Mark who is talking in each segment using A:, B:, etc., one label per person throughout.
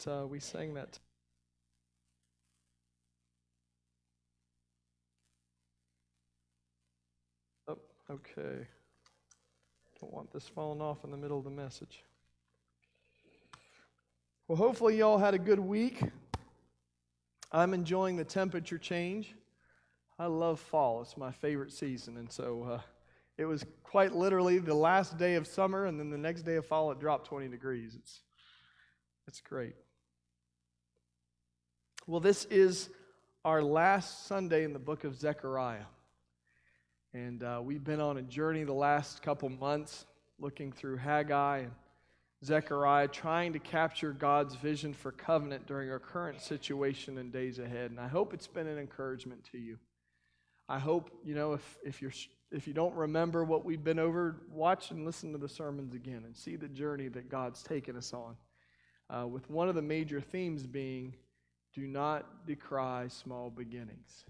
A: we sang that. Oh, okay. Don't want this falling off in the middle of the message. Well, hopefully y'all had a good week. I'm enjoying the temperature change. I love fall. It's my favorite season. And so it was quite literally the last day of summer, and then the next day of fall it dropped 20 degrees. It's great. Well, this is our last Sunday in the book of Zechariah. And we've been on a journey the last couple months looking through Haggai and Zechariah, trying to capture God's vision for covenant during our current situation and days ahead. And I hope it's been an encouragement to you. I hope, if you don't remember what we've been over, watch and listen to the sermons again and see the journey that God's taken us on. With one of the major themes being, do not decry small beginnings.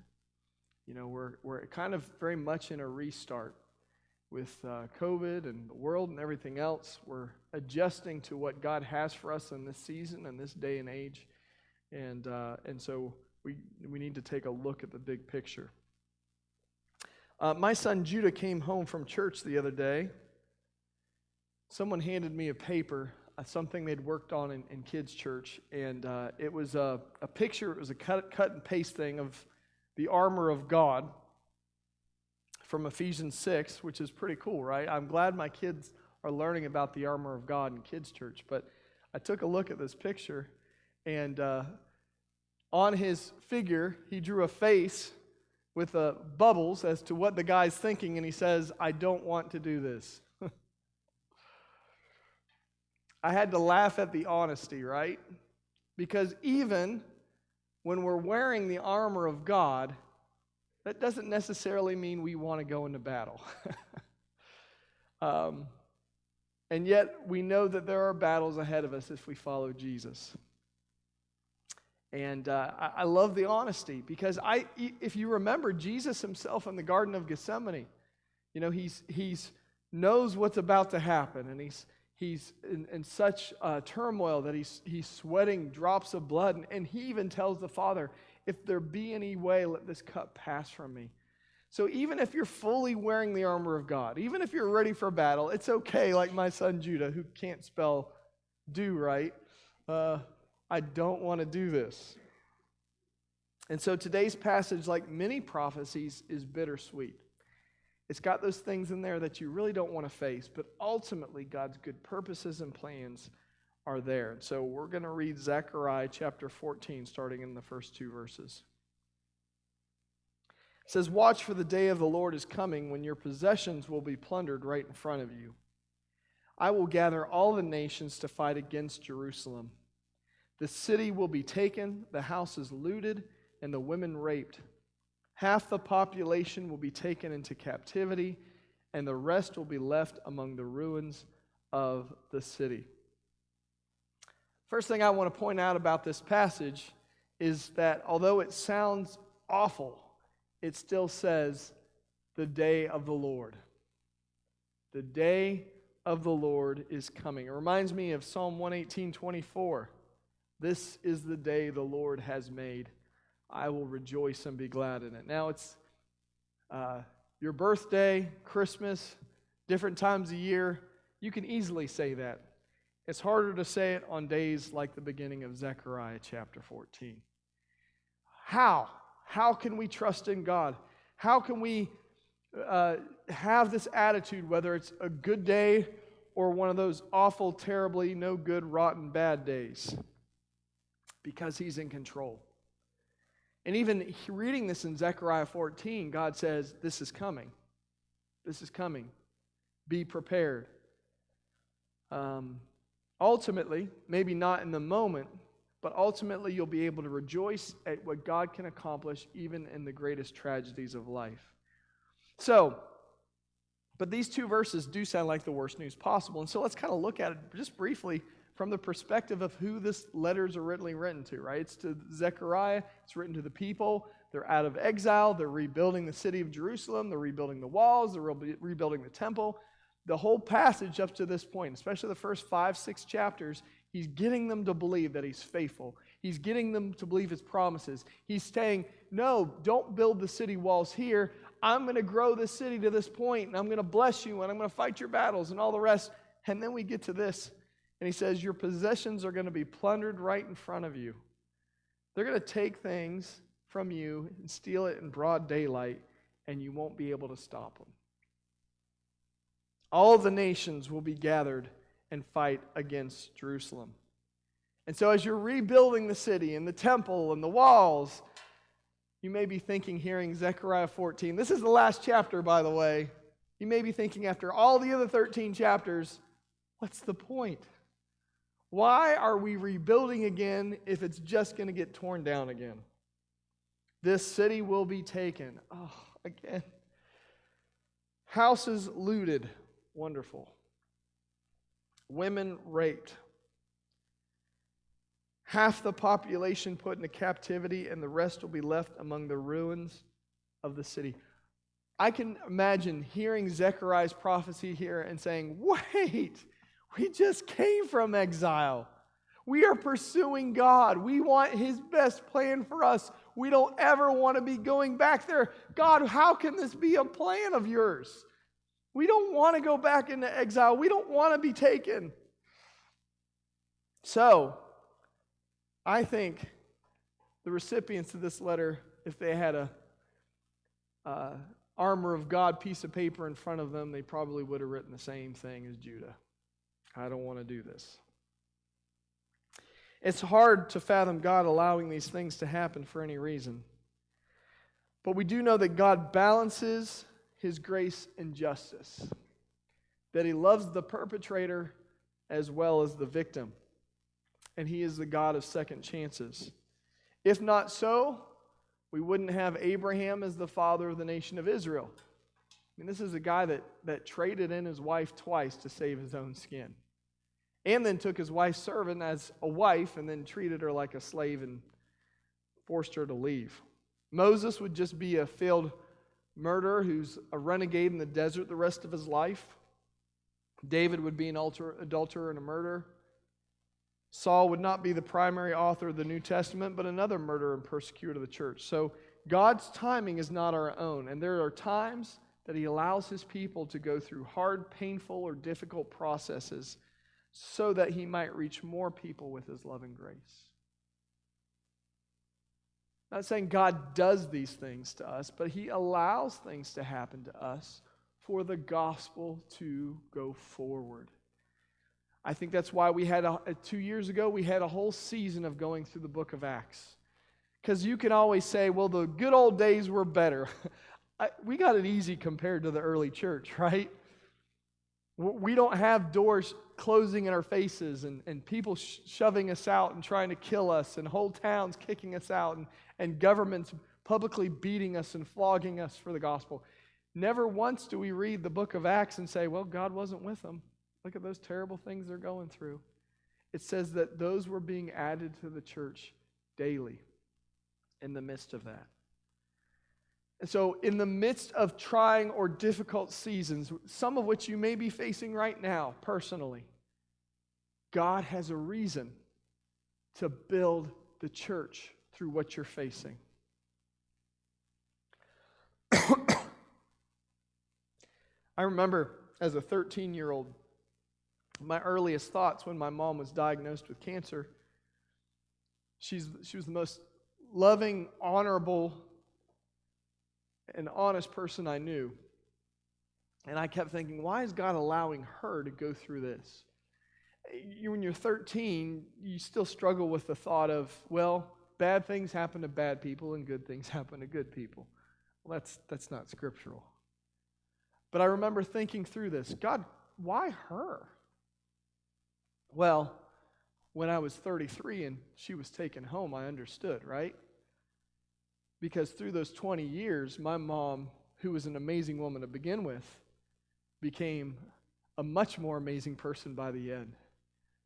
A: We're kind of very much in a restart with COVID and the world and everything else. We're adjusting to what God has for us in this season and this day and age, and so we need to take a look at the big picture. My son Judah came home from church the other day. Someone handed me a paper, something they'd worked on in kids' church, and it was a picture. It was a cut and paste thing of the armor of God from Ephesians 6, which is pretty cool, right? I'm glad my kids are learning about the armor of God in kids' church, but I took a look at this picture, and on his figure, he drew a face with bubbles as to what the guy's thinking, and he says, "I don't want to do this." I had to laugh at the honesty, right? Because even when we're wearing the armor of God, that doesn't necessarily mean we want to go into battle. And yet, we know that there are battles ahead of us if we follow Jesus. And I love the honesty, because if you remember, Jesus himself in the Garden of Gethsemane, he's knows what's about to happen, and he's in such turmoil that he's sweating drops of blood, and he even tells the Father, "If there be any way, let this cup pass from me." So even if you're fully wearing the armor of God, even if you're ready for battle, it's okay, like my son Judah, who can't spell do right. I don't want to do this. And so today's passage, like many prophecies, is bittersweet. It's got those things in there that you really don't want to face, but ultimately God's good purposes and plans are there. And so we're going to read Zechariah chapter 14, starting in the first two verses. It says, "Watch, for the day of the Lord is coming, when your possessions will be plundered right in front of you. I will gather all the nations to fight against Jerusalem. The city will be taken, the houses looted, and the women raped. Half the population will be taken into captivity, and the rest will be left among the ruins of the city." First thing I want to point out about this passage is that although it sounds awful, it still says, "the day of the Lord." The day of the Lord is coming. It reminds me of Psalm 118:24. "This is the day the Lord has made. I will rejoice and be glad in it." Now it's your birthday, Christmas, different times of year. You can easily say that. It's harder to say it on days like the beginning of Zechariah chapter 14. How? How can we trust in God? How can we have this attitude, whether it's a good day or one of those awful, terribly, no good, rotten, bad days? Because He's in control. And even reading this in Zechariah 14, God says, this is coming. This is coming. Be prepared. Ultimately, maybe not in the moment, but ultimately you'll be able to rejoice at what God can accomplish even in the greatest tragedies of life. But these two verses do sound like the worst news possible. And so let's kind of look at it just briefly from the perspective of who this letters are originally written to, right? It's to Zechariah. It's written to the people. They're out of exile. They're rebuilding the city of Jerusalem. They're rebuilding the walls. They're rebuilding the temple. The whole passage up to this point, especially the first 5-6 chapters, He's getting them to believe that He's faithful. He's getting them to believe His promises. He's saying, no, don't build the city walls here. I'm going to grow this city to this point, and I'm going to bless you, and I'm going to fight your battles and all the rest. And then we get to this, and He says, your possessions are going to be plundered right in front of you. They're going to take things from you and steal it in broad daylight, and you won't be able to stop them. All the nations will be gathered and fight against Jerusalem. And so as you're rebuilding the city and the temple and the walls, you may be thinking, hearing Zechariah 14. This is the last chapter, by the way. You may be thinking, after all the other 13 chapters, what's the point? Why are we rebuilding again if it's just going to get torn down again? This city will be taken. Oh, again. Houses looted. Wonderful. Women raped. Half the population put into captivity, and the rest will be left among the ruins of the city. I can imagine hearing Zechariah's prophecy here and saying, wait, we just came from exile. We are pursuing God. We want His best plan for us. We don't ever want to be going back there. God, how can this be a plan of yours? We don't want to go back into exile. We don't want to be taken. So, I think the recipients of this letter, if they had a armor of God piece of paper in front of them, they probably would have written the same thing as Judah. I don't want to do this. It's hard to fathom God allowing these things to happen for any reason. But we do know that God balances His grace and justice, that He loves the perpetrator as well as the victim. And He is the God of second chances. If not so, we wouldn't have Abraham as the father of the nation of Israel. I mean, this is a guy that traded in his wife twice to save his own skin. And then took his wife's servant as a wife and then treated her like a slave and forced her to leave. Moses would just be a failed murderer who's a renegade in the desert the rest of his life. David would be an adulterer and a murderer. Saul would not be the primary author of the New Testament, but another murderer and persecutor of the church. So God's timing is not our own, and there are times that He allows His people to go through hard, painful, or difficult processes so that He might reach more people with His love and grace. I'm not saying God does these things to us, but He allows things to happen to us for the gospel to go forward. I think that's why we had 2 years ago, we had a whole season of going through the book of Acts. Because you can always say, well, the good old days were better. We got it easy compared to the early church, right? We don't have doors closing in our faces and people shoving us out and trying to kill us and whole towns kicking us out and governments publicly beating us and flogging us for the gospel. Never once do we read the book of Acts and say, well, God wasn't with them. Look at those terrible things they're going through. It says that those were being added to the church daily in the midst of that. And so in the midst of trying or difficult seasons, some of which you may be facing right now personally, God has a reason to build the church through what you're facing. I remember as a 13-year-old, my earliest thoughts when my mom was diagnosed with cancer, she was the most loving, honorable, and honest person I knew. And I kept thinking, why is God allowing her to go through this? When you're 13, you still struggle with the thought of, well, bad things happen to bad people and good things happen to good people. Well, that's not scriptural. But I remember thinking through this, God, why her? Well, when I was 33 and she was taken home, I understood, right? Because through those 20 years, my mom, who was an amazing woman to begin with, became a much more amazing person by the end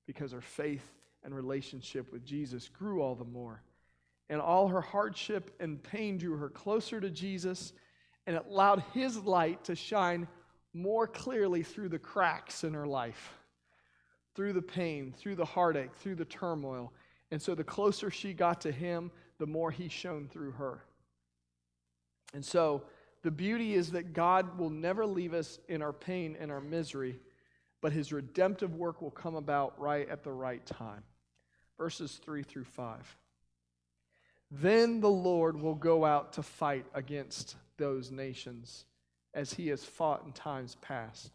A: because her faith and relationship with Jesus grew all the more. And all her hardship and pain drew her closer to Jesus, and it allowed His light to shine more clearly through the cracks in her life. through the pain, through the heartache, through the turmoil. And so the closer she got to him, the more he shone through her. And so the beauty is that God will never leave us in our pain and our misery, but his redemptive work will come about right at the right time. Verses 3 through 5. Then the Lord will go out to fight against those nations, as he has fought in times past.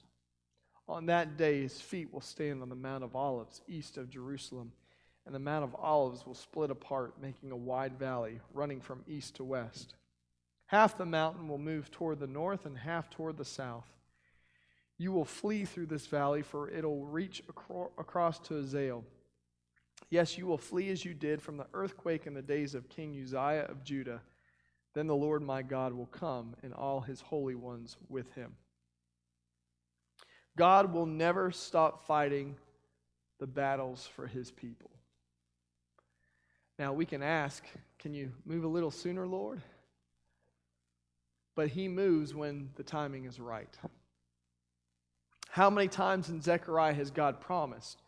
A: On that day his feet will stand on the Mount of Olives, east of Jerusalem, and the Mount of Olives will split apart, making a wide valley, running from east to west. Half the mountain will move toward the north and half toward the south. You will flee through this valley, for it'll reach across to Azel. Yes, you will flee as you did from the earthquake in the days of King Uzziah of Judah. Then the Lord my God will come, and all his holy ones with him. God will never stop fighting the battles for his people. Now we can ask, can you move a little sooner, Lord? But he moves when the timing is right. How many times in Zechariah has God promised,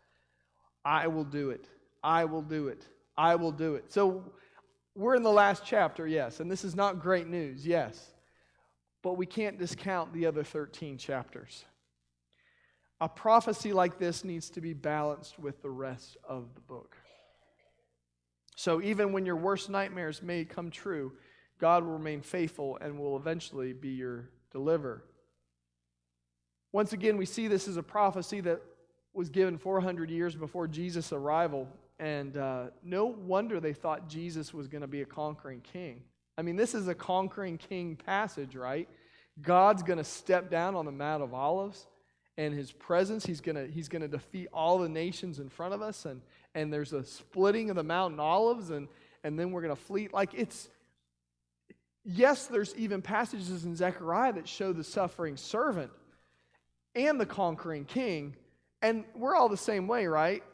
A: I will do it, I will do it, I will do it. So we're in the last chapter, yes, and this is not great news, yes. But we can't discount the other 13 chapters. A prophecy like this needs to be balanced with the rest of the book. So even when your worst nightmares may come true, God will remain faithful and will eventually be your deliverer. Once again, we see this as a prophecy that was given 400 years before Jesus' arrival. And no wonder they thought Jesus was going to be a conquering king. I mean, this is a conquering king passage, right? God's going to step down on the Mount of Olives. And his presence, he's gonna defeat all the nations in front of us, and there's a splitting of the mountain olives, and then we're gonna flee. Yes, there's even passages in Zechariah that show the suffering servant and the conquering king, and we're all the same way, right?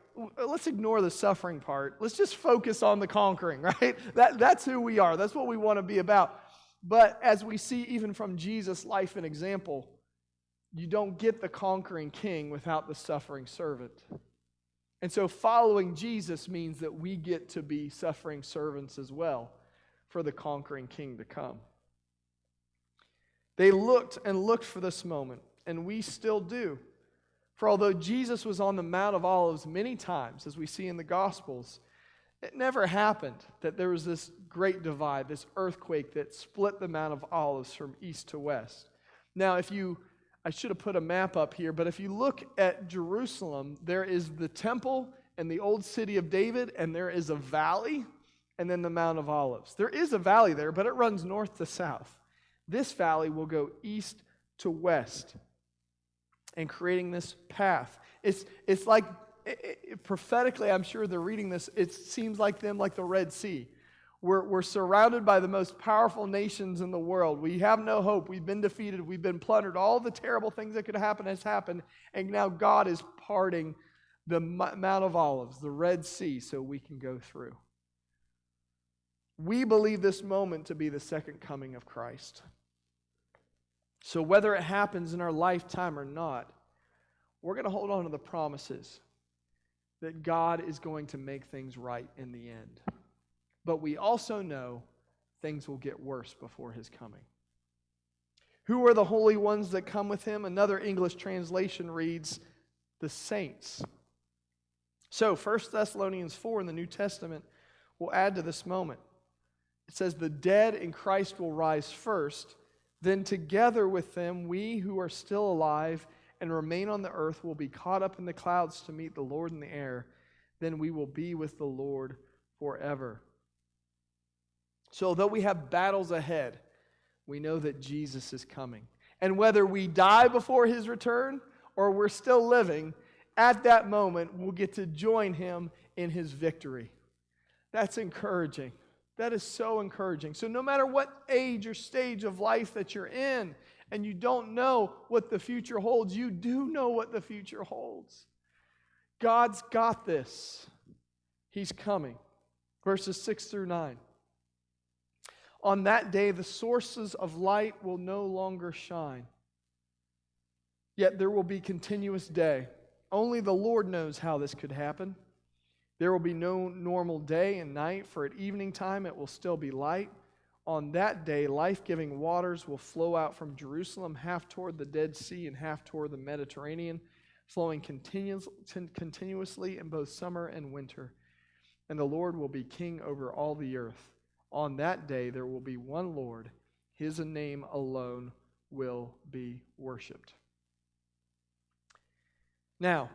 A: Let's ignore the suffering part. Let's just focus on the conquering, right? That's who we are. That's what we want to be about. But as we see even from Jesus' life and example, you don't get the conquering king without the suffering servant. And so following Jesus means that we get to be suffering servants as well for the conquering king to come. They looked and looked for this moment, and we still do. For although Jesus was on the Mount of Olives many times, as we see in the Gospels, it never happened that there was this great divide, this earthquake that split the Mount of Olives from east to west. Now, I should have put a map up here, but if you look at Jerusalem, there is the temple and the old city of David, and there is a valley, and then the Mount of Olives. There is a valley there, but it runs north to south. This valley will go east to west, and creating this path. It's like, prophetically, I'm sure they're reading this, it seems like the Red Sea. We're surrounded by the most powerful nations in the world. We have no hope. We've been defeated. We've been plundered. All the terrible things that could happen has happened. And now God is parting the Mount of Olives, the Red Sea, so we can go through. We believe this moment to be the second coming of Christ. So whether it happens in our lifetime or not, we're going to hold on to the promises that God is going to make things right in the end. But we also know things will get worse before his coming. Who are the holy ones that come with him? Another English translation reads, the saints. So 1 Thessalonians 4 in the New Testament will add to this moment. It says, the dead in Christ will rise first, then together with them we who are still alive and remain on the earth will be caught up in the clouds to meet the Lord in the air. Then we will be with the Lord forever. So although we have battles ahead, we know that Jesus is coming. And whether we die before his return or we're still living, at that moment we'll get to join him in his victory. That's encouraging. That is so encouraging. So no matter what age or stage of life that you're in, and you don't know what the future holds, you do know what the future holds. God's got this. He's coming. Verses 6 through 9. On that day, the sources of light will no longer shine. Yet there will be continuous day. Only the Lord knows how this could happen. There will be no normal day and night, for at evening time it will still be light. On that day, life-giving waters will flow out from Jerusalem, half toward the Dead Sea and half toward the Mediterranean, flowing continuously in both summer and winter. And the Lord will be king over all the earth. On that day, there will be one Lord. His name alone will be worshipped. Now,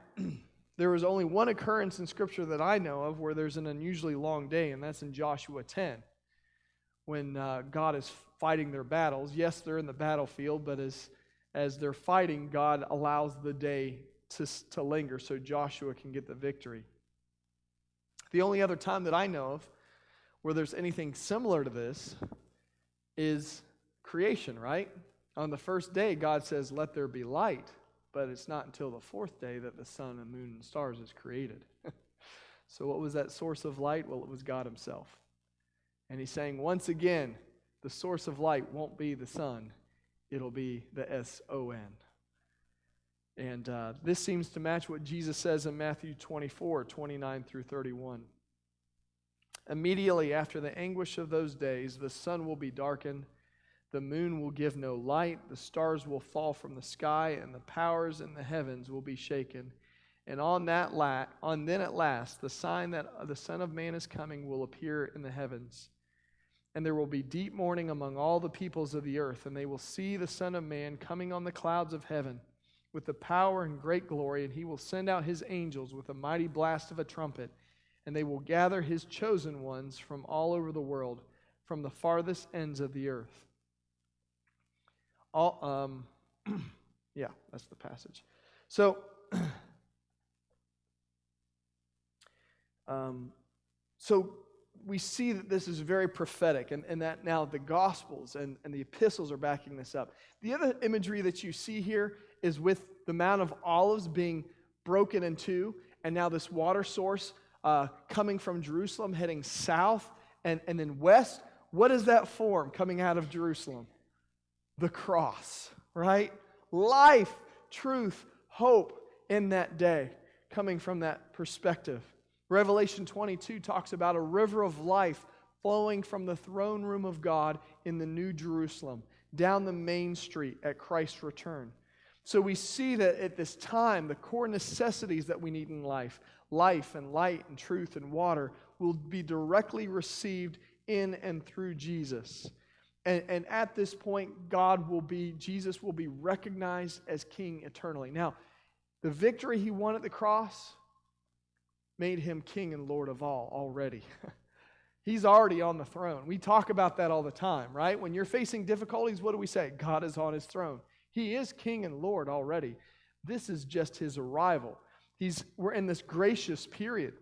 A: there is only one occurrence in Scripture that I know of where there's an unusually long day, and that's in Joshua 10, when God is fighting their battles. Yes, they're in the battlefield, but as they're fighting, God allows the day to linger so Joshua can get the victory. The only other time that I know of where there's anything similar to this is creation, right? On the first day, God says, "Let there be light," but it's not until the fourth day that the sun and moon and stars is created. So what was that source of light? Well, it was God himself. And he's saying, once again, the source of light won't be the sun. It'll be the S-O-N. And this seems to match what Jesus says in Matthew 24, 29 through 31. Immediately after the anguish of those days, the sun will be darkened, the moon will give no light, the stars will fall from the sky, and the powers in the heavens will be shaken. And then at last, the sign that the Son of Man is coming will appear in the heavens. And there will be deep mourning among all the peoples of the earth, and they will see the Son of Man coming on the clouds of heaven with the power and great glory, and he will send out his angels with a mighty blast of a trumpet, and they will gather his chosen ones from all over the world, from the farthest ends of the earth. Yeah, that's the passage. So, we see that this is very prophetic, and that now the Gospels and the epistles are backing this up. The other imagery that you see here is with the Mount of Olives being broken in two, and now this water source coming from Jerusalem, heading south and then west. What is that form coming out of Jerusalem? The cross, right? Life, truth, hope in that day, coming from that perspective. Revelation 22 talks about a river of life flowing from the throne room of God in the New Jerusalem, down the main street at Christ's return. So we see that at this time, the core necessities that we need in life and light and truth and water, will be directly received in and through Jesus. And at this point, Jesus will be recognized as King eternally. Now, the victory he won at the cross made him King and Lord of all already. He's already on the throne. We talk about that all the time, right? When you're facing difficulties, what do we say? God is on his throne. He is King and Lord already. This is just his arrival. We're in this gracious period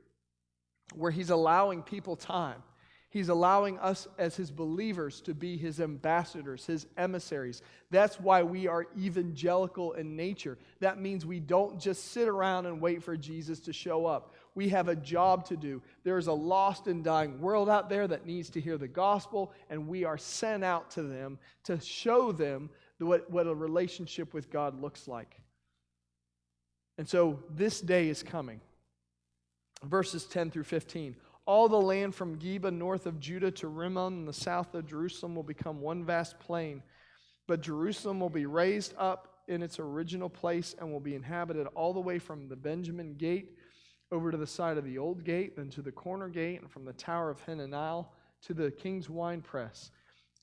A: where he's allowing people time. He's allowing us as his believers to be his ambassadors, his emissaries. That's why we are evangelical in nature. That means we don't just sit around and wait for Jesus to show up. We have a job to do. There's a lost and dying world out there that needs to hear the gospel, and we are sent out to them to show them what a relationship with God looks like. And so this day is coming. Verses 10 through 15. All the land from Geba north of Judah to Rimmon in the south of Jerusalem will become one vast plain. But Jerusalem will be raised up in its original place and will be inhabited all the way from the Benjamin gate over to the side of the old gate, then to the corner gate, and from the tower of Hananel to the king's wine press.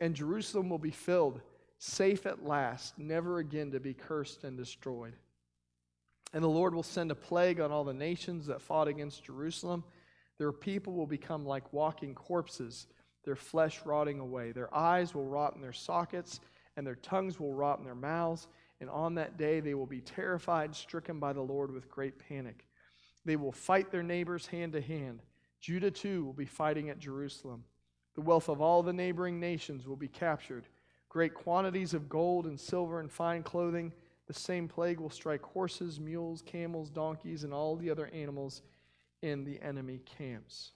A: And Jerusalem will be filled, safe at last, never again to be cursed and destroyed. And the Lord will send a plague on all the nations that fought against Jerusalem. Their people will become like walking corpses, their flesh rotting away. Their eyes will rot in their sockets, and their tongues will rot in their mouths. And on that day they will be terrified, stricken by the Lord with great panic. They will fight their neighbors hand to hand. Judah too will be fighting at Jerusalem. The wealth of all the neighboring nations will be captured. Great quantities of gold and silver and fine clothing. The same plague will strike horses, mules, camels, donkeys, and all the other animals in the enemy camps.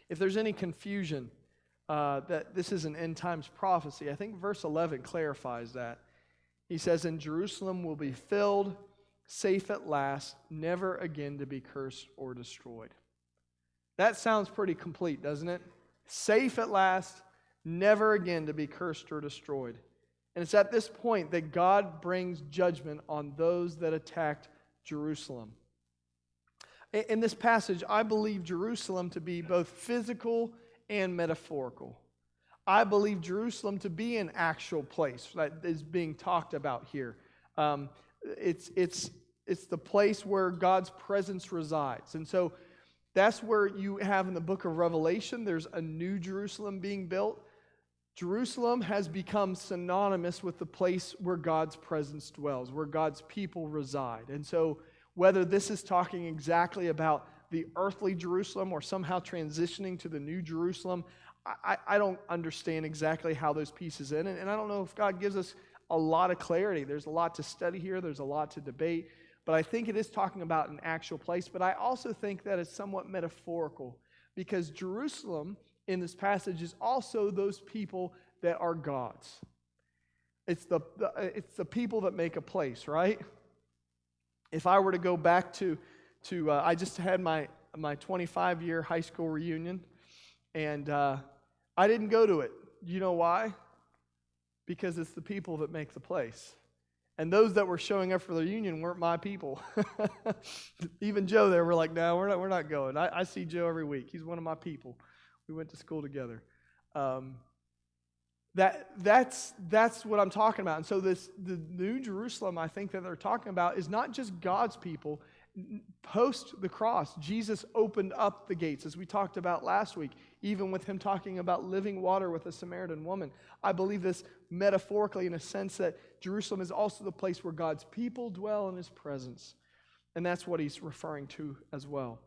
A: If there's any confusion that this is an end times prophecy, I think verse 11 clarifies that. He says, and Jerusalem will be filled, safe at last, never again to be cursed or destroyed. That sounds pretty complete, doesn't it? Safe at last, never again to be cursed or destroyed. And it's at this point that God brings judgment on those that attacked Jerusalem. In this passage, I believe Jerusalem to be both physical and metaphorical. I believe Jerusalem to be an actual place that is being talked about here. It's the place where God's presence resides. And so that's where you have in the book of Revelation, there's a new Jerusalem being built. Jerusalem has become synonymous with the place where God's presence dwells, where God's people reside. And so whether this is talking exactly about the earthly Jerusalem or somehow transitioning to the new Jerusalem, I don't understand exactly how those pieces in. And I don't know if God gives us a lot of clarity. There's a lot to study here. There's a lot to debate. But I think it is talking about an actual place. But I also think that it's somewhat metaphorical, because Jerusalem in this passage is also those people that are God's. It's the people that make a place, right? If I were to go back to I just had my 25-year high school reunion, and I didn't go to it. You know why? Because it's the people that make the place. And those that were showing up for the reunion weren't my people. Even Joe there, we're like, no, we're not going. I see Joe every week. He's one of my people. We went to school together. That's what I'm talking about. And so the New Jerusalem, I think that they're talking about, is not just God's people. Post the cross, Jesus opened up the gates, as we talked about last week, even with him talking about living water with a Samaritan woman. I believe this metaphorically in a sense that Jerusalem is also the place where God's people dwell in his presence. And that's what he's referring to as well.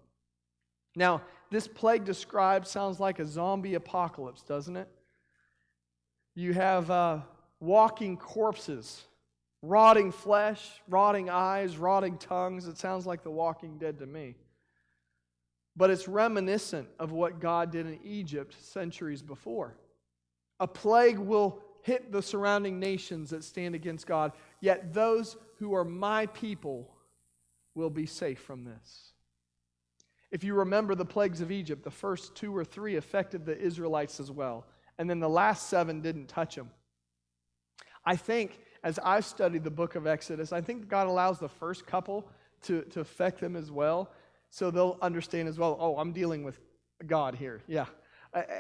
A: Now, this plague described sounds like a zombie apocalypse, doesn't it? You have walking corpses, rotting flesh, rotting eyes, rotting tongues. It sounds like the Walking Dead to me. But it's reminiscent of what God did in Egypt centuries before. A plague will hit the surrounding nations that stand against God, yet those who are my people will be safe from this. If you remember the plagues of Egypt, the first 2 or 3 affected the Israelites as well, and then the last 7 didn't touch them. I think, as I've studied the book of Exodus, I think God allows the first couple to affect them as well, so they'll understand as well, oh, I'm dealing with God here. Yeah,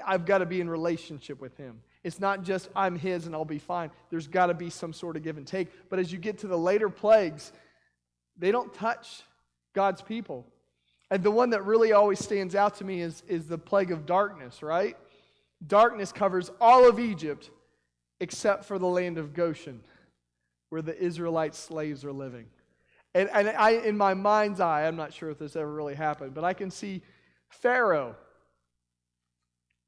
A: I've got to be in relationship with him. It's not just I'm his and I'll be fine. There's got to be some sort of give and take. But as you get to the later plagues, they don't touch God's people. And the one that really always stands out to me is the plague of darkness, right? Darkness covers all of Egypt except for the land of Goshen, where the Israelite slaves are living. And I, in my mind's eye, I'm not sure if this ever really happened, but I can see Pharaoh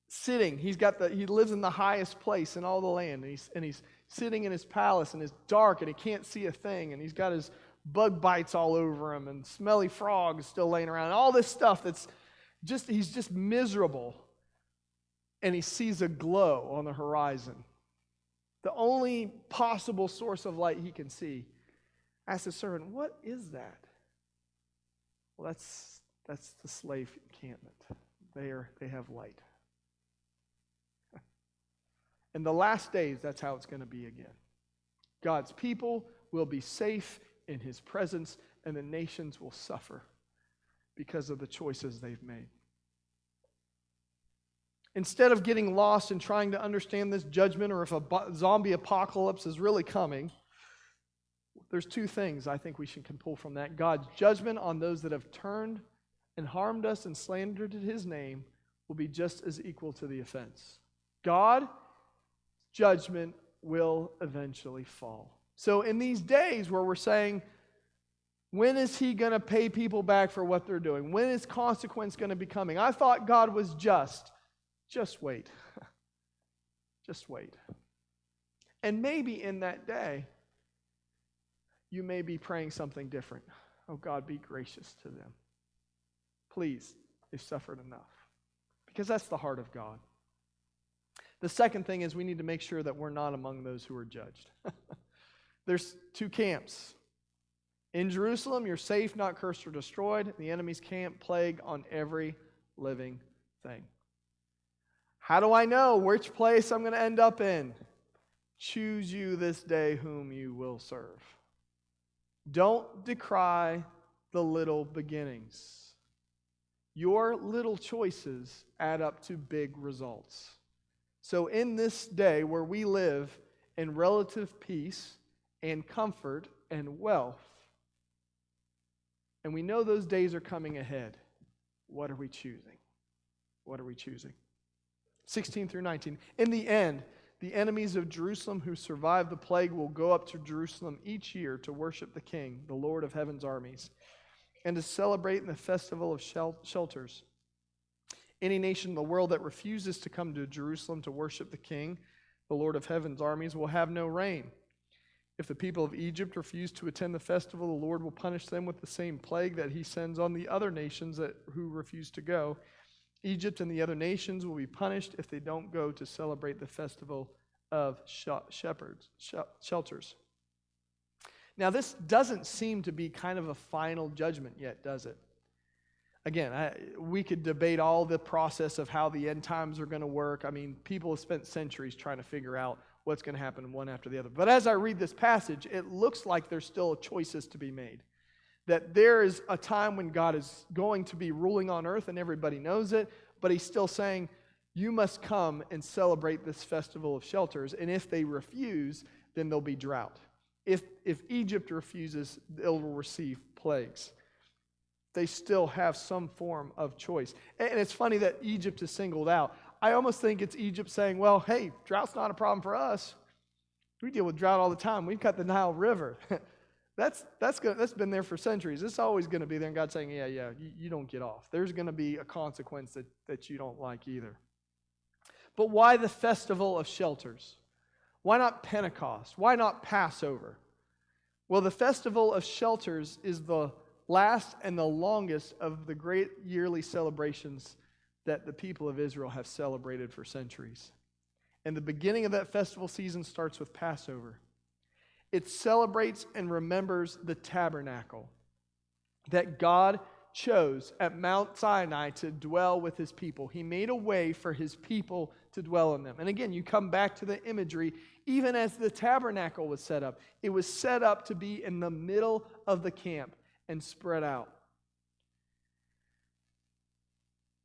A: sitting. He lives in the highest place in all the land, and he's sitting in his palace, and it's dark, and he can't see a thing, and he's got his bug bites all over him, and smelly frogs still laying around, and all this stuff he's just miserable, and he sees a glow on the horizon. The only possible source of light he can see. Asks the servant, what is that? Well, that's the slave encampment. They have light. In the last days, that's how it's going to be again. God's people will be safe in his presence, and the nations will suffer because of the choices they've made. Instead of getting lost and trying to understand this judgment or if a zombie apocalypse is really coming, there's 2 things I think we can pull from that. God's judgment on those that have turned and harmed us and slandered his name will be just as equal to the offense. God's judgment will eventually fall. So in these days where we're saying, when is he going to pay people back for what they're doing? When is consequence going to be coming? I thought God was just. Just wait. Just wait. And maybe in that day, you may be praying something different. Oh, God, be gracious to them. Please, they've suffered enough. Because that's the heart of God. The second thing is we need to make sure that we're not among those who are judged. There's 2 camps. In Jerusalem, you're safe, not cursed or destroyed. The enemy's camp, plague on every living thing. How do I know which place I'm going to end up in? Choose you this day whom you will serve. Don't decry the little beginnings. Your little choices add up to big results. So in this day where we live in relative peace and comfort and wealth, and we know those days are coming ahead, what are we choosing? What are we choosing? 16 through 19. In the end, the enemies of Jerusalem who survived the plague will go up to Jerusalem each year to worship the King, the Lord of heaven's armies, and to celebrate in the festival of shelters. Any nation in the world that refuses to come to Jerusalem to worship the King, the Lord of heaven's armies, will have no rain. If the people of Egypt refuse to attend the festival, the Lord will punish them with the same plague that he sends on the other nations who refuse to go. Egypt and the other nations will be punished if they don't go to celebrate the festival of shelters. Now, this doesn't seem to be kind of a final judgment yet, does it? Again, we could debate all the process of how the end times are going to work. I mean, people have spent centuries trying to figure out what's going to happen one after the other. But as I read this passage, it looks like there's still choices to be made. That there is a time when God is going to be ruling on earth and everybody knows it, but he's still saying, you must come and celebrate this festival of shelters, and if they refuse, then there'll be drought. If Egypt refuses, they'll receive plagues. They still have some form of choice. And it's funny that Egypt is singled out. I almost think it's Egypt saying, well, hey, drought's not a problem for us. We deal with drought all the time. We've got the Nile River. That's been there for centuries. It's always going to be there. And God's saying, you don't get off. There's going to be a consequence that you don't like either. But why the festival of shelters? Why not Pentecost? Why not Passover? Well, the festival of shelters is the last and the longest of the great yearly celebrations that the people of Israel have celebrated for centuries. And the beginning of that festival season starts with Passover. It celebrates and remembers the tabernacle that God chose at Mount Sinai to dwell with his people. He made a way for his people to dwell in them. And again, you come back to the imagery, even as the tabernacle was set up. It was set up to be in the middle of the camp and spread out.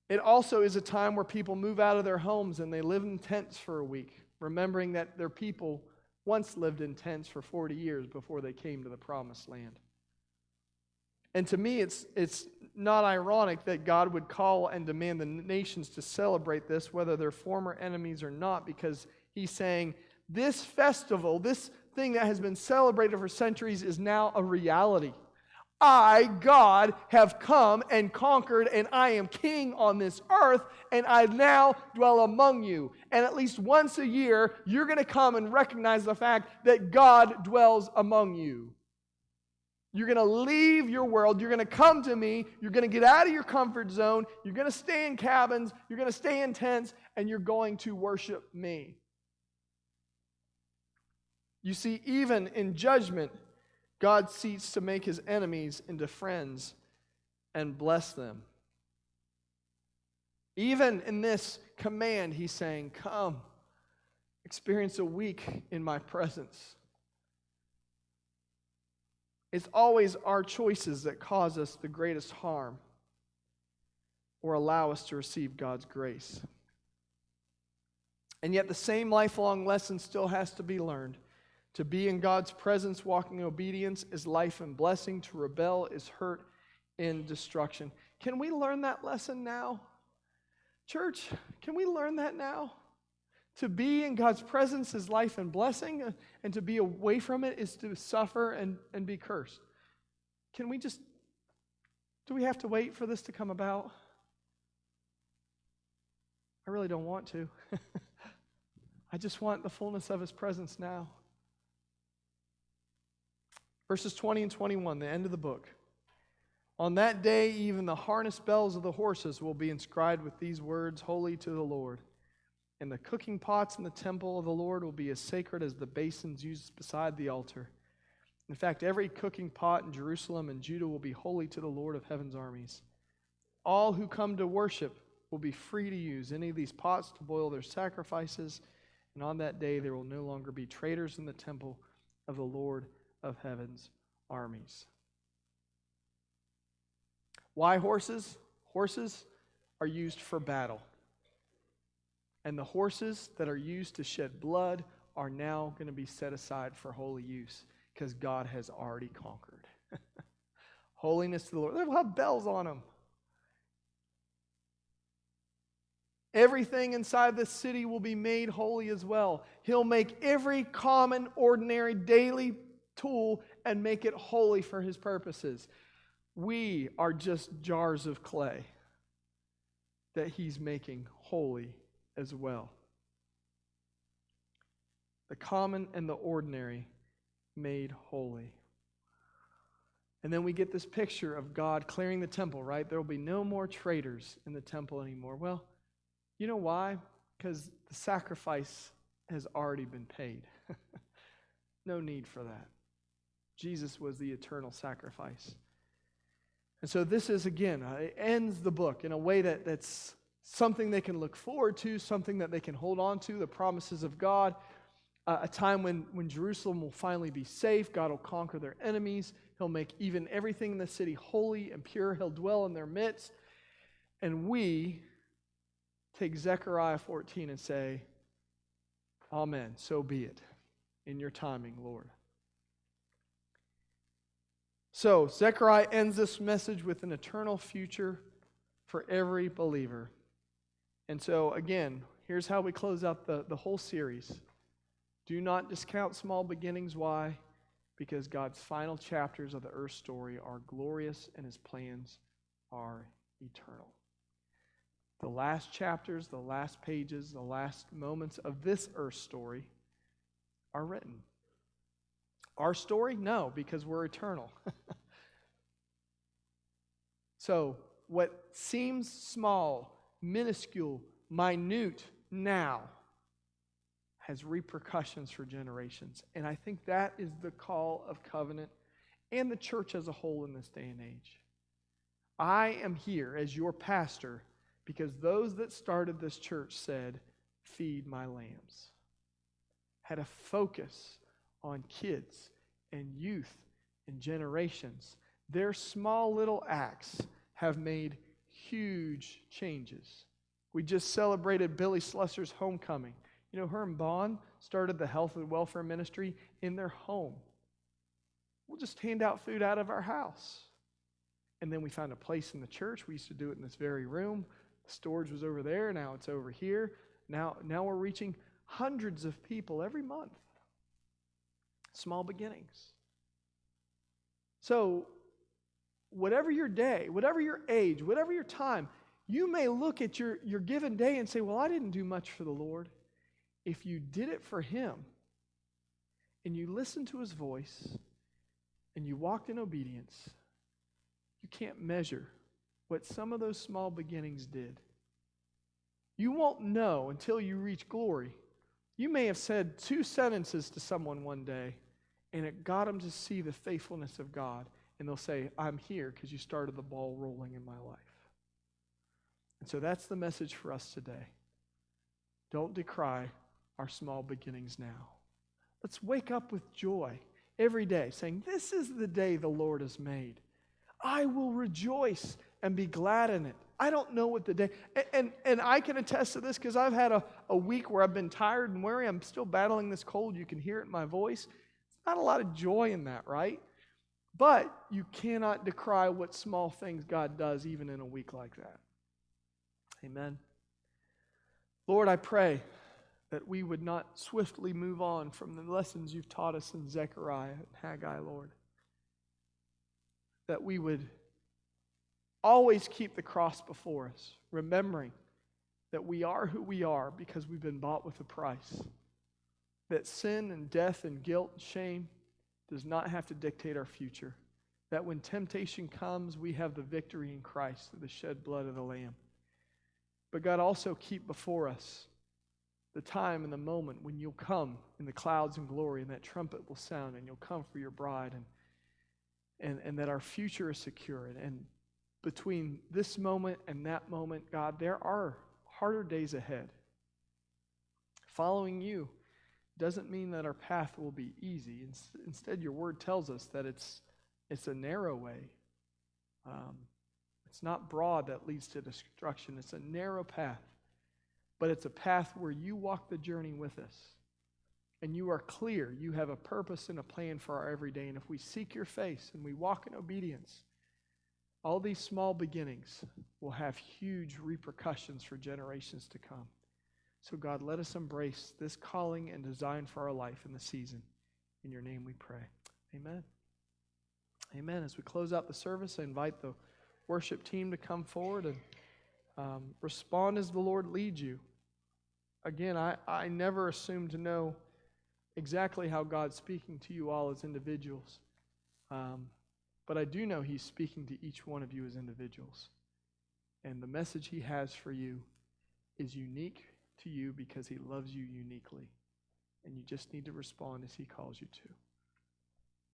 A: It also is a time where people move out of their homes and they live in tents for a week, remembering that their people once lived in tents for 40 years before they came to the promised land. And to me, it's not ironic that God would call and demand the nations to celebrate this, whether they're former enemies or not, because he's saying, this festival, this thing that has been celebrated for centuries is now a reality. I, God, have come and conquered, and I am king on this earth, and I now dwell among you. And at least once a year, you're going to come and recognize the fact that God dwells among you. You're going to leave your world. You're going to come to me. You're going to get out of your comfort zone. You're going to stay in cabins. You're going to stay in tents, and you're going to worship me. You see, even in judgment, God seeks to make his enemies into friends and bless them. Even in this command, he's saying, come, experience a week in my presence. It's always our choices that cause us the greatest harm or allow us to receive God's grace. And yet the same lifelong lesson still has to be learned. To be in God's presence, walking in obedience, is life and blessing. To rebel is hurt and destruction. Can we learn that lesson now? Church, can we learn that now? To be in God's presence is life and blessing, and to be away from it is to suffer and be cursed. Do we have to wait for this to come about? I really don't want to. I just want the fullness of his presence now. Verses 20 and 21, the end of the book. On that day, even the harness bells of the horses will be inscribed with these words, Holy to the Lord. And the cooking pots in the temple of the Lord will be as sacred as the basins used beside the altar. In fact, every cooking pot in Jerusalem and Judah will be holy to the Lord of heaven's armies. All who come to worship will be free to use any of these pots to boil their sacrifices, and on that day there will no longer be traitors in the temple of the Lord of heaven's armies. Why horses? Horses are used for battle. And the horses that are used to shed blood are now going to be set aside for holy use because God has already conquered. Holiness to the Lord. They'll have bells on them. Everything inside this city will be made holy as well. He'll make every common, ordinary, daily tool and make it holy for His purposes. We are just jars of clay that He's making holy as well. The common and the ordinary made holy. And then we get this picture of God clearing the temple, right? There will be no more traitors in the temple anymore. Well, you know why? Because the sacrifice has already been paid. No need for that. Jesus was the eternal sacrifice. And so this is, again, it ends the book in a way that's something they can look forward to, something that they can hold on to, the promises of God, a time when Jerusalem will finally be safe. God will conquer their enemies. He'll make even everything in the city holy and pure. He'll dwell in their midst. And we take Zechariah 14 and say, Amen, so be it, in your timing, Lord. So, Zechariah ends this message with an eternal future for every believer. And so, again, here's how we close out the whole series. Do not discount small beginnings. Why? Because God's final chapters of the earth story are glorious and His plans are eternal. The last chapters, the last pages, the last moments of this earth story are written. Our story? No, because we're eternal. So, what seems small, minuscule, minute now has repercussions for generations. And I think that is the call of Covenant and the church as a whole in this day and age. I am here as your pastor because those that started this church said, feed my lambs. Had a focus on kids and youth and generations. Their small little acts have made huge changes. We just celebrated Billy Slusser's homecoming. You know, her and Bond started the health and welfare ministry in their home. We'll just hand out food out of our house. And then we found a place in the church. We used to do it in this very room. The storage was over there. Now it's over here. Now we're reaching hundreds of people every month. Small beginnings. So, whatever your day, whatever your age, whatever your time, you may look at your given day and say, well, I didn't do much for the Lord. If you did it for Him, and you listened to His voice, and you walked in obedience, you can't measure what some of those small beginnings did. You won't know until you reach glory. You may have said 2 sentences to someone one day, and it got them to see the faithfulness of God. And they'll say, I'm here because you started the ball rolling in my life. And so that's the message for us today. Don't decry our small beginnings now. Let's wake up with joy every day, saying, this is the day the Lord has made. I will rejoice and be glad in it. I don't know what the day, and I can attest to this because I've had a week where I've been tired and weary. I'm still battling this cold. You can hear it in my voice. There's not a lot of joy in that, right? But you cannot decry what small things God does even in a week like that. Amen. Lord, I pray that we would not swiftly move on from the lessons you've taught us in Zechariah and Haggai, Lord. That we would always keep the cross before us, remembering that we are who we are because we've been bought with a price. That sin and death and guilt and shame does not have to dictate our future. That when temptation comes, we have the victory in Christ through the shed blood of the Lamb. But God, also keep before us the time and the moment when you'll come in the clouds and glory, and that trumpet will sound, and you'll come for your bride, and that our future is secure. And between this moment and that moment, God, there are harder days ahead. Following you doesn't mean that our path will be easy. Instead, your word tells us that it's a narrow way. It's not broad that leads to destruction. It's a narrow path. But it's a path where you walk the journey with us. And you are clear. You have a purpose and a plan for our everyday. And if we seek your face and we walk in obedience, all these small beginnings will have huge repercussions for generations to come. So God, let us embrace this calling and design for our life in the season. In your name we pray. Amen. Amen. As we close out the service, I invite the worship team to come forward and respond as the Lord leads you. Again, I never assume to know exactly how God's speaking to you all as individuals. But I do know He's speaking to each one of you as individuals. And the message He has for you is unique to you because He loves you uniquely. And you just need to respond as He calls you to.